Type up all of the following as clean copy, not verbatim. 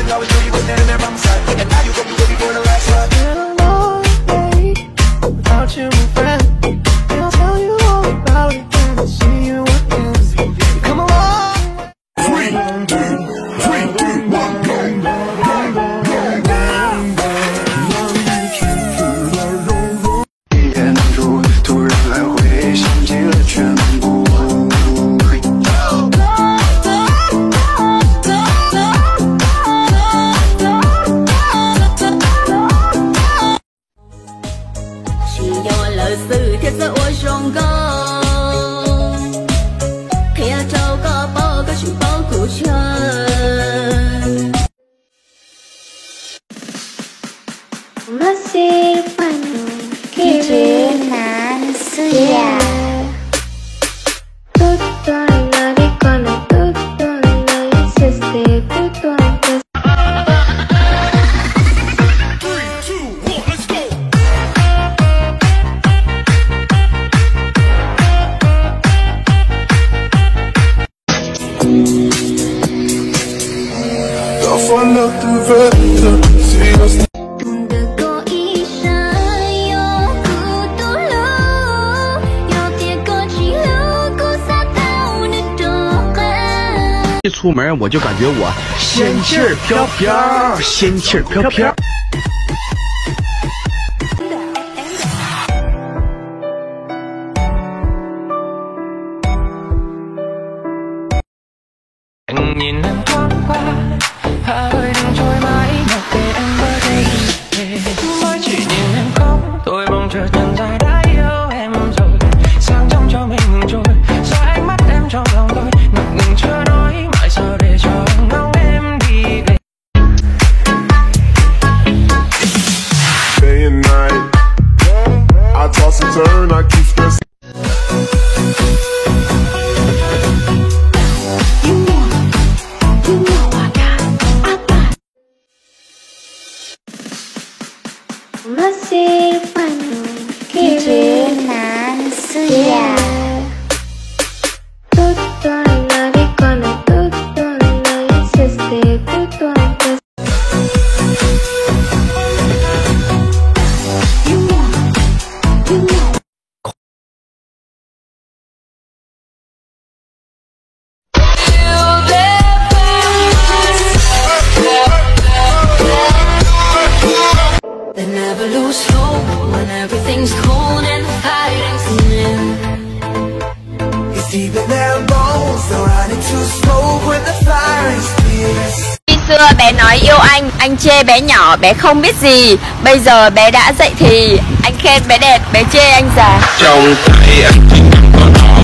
nothing I would do, you put that in there by my side. And now you go before the last ride. Been a long day without you, my friend. And I'll tell you all about it when I see you again. You come along. 3, 2, 1, go.眼住，突然来回想起了全部。chỉ do lời sự thiết giữa ôi sông có khi trâu có bao cái chuyện bao của chân masih penuh keinginan suya. Tutup lagi kalau tutup lagi sesti tutup. Fall out the weather, see us.一出门我就感觉我仙气儿飘飘，仙气儿飘飘。Anh nhìn em thoáng qua, hơi đừng trôi mãi mặc kệ em bơ đây. Mới chỉ nhìn em khóc, tôi bỗng chợt nhận ra đã yêu em rồi. Sáng trong cho mình trôi, do ánh mắt em trong lòng tôi ngập ngừng chưa nói mãi sao để cho em ngóng em đi về. Day and night, I toss and turn, I keep stressing. Masih penuh keinginan suya. Tutup lagi kalau tutup lagi sesti tutup. they never lose hope when everything's cold and the fighting's near. It's deep in their bones, they're running too slow when the fire is fierce. Khi xưa bé nói yêu anh chê bé nhỏ, bé không biết gì. Bây giờ bé đã dậy thì, anh khen bé đẹp, bé chê anh già. Trong tay anh chỉ có đó.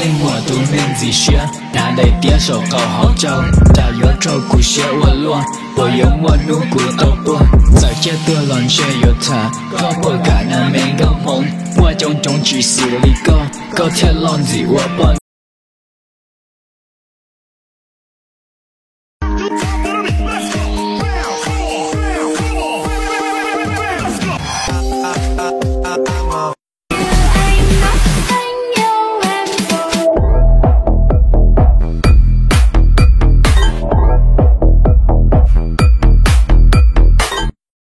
linh hồn tôi nên gì xưa đã đầy tía sổ cầu hậu châu đã nhớ trâu của xe qua luôn bộ giống qua đúng của tôi buồn giờ chết tôi lần chơi yếu thả có một cả năm mình gấp hồn qua trong chỉ xử lý có thể làm gì qua bọn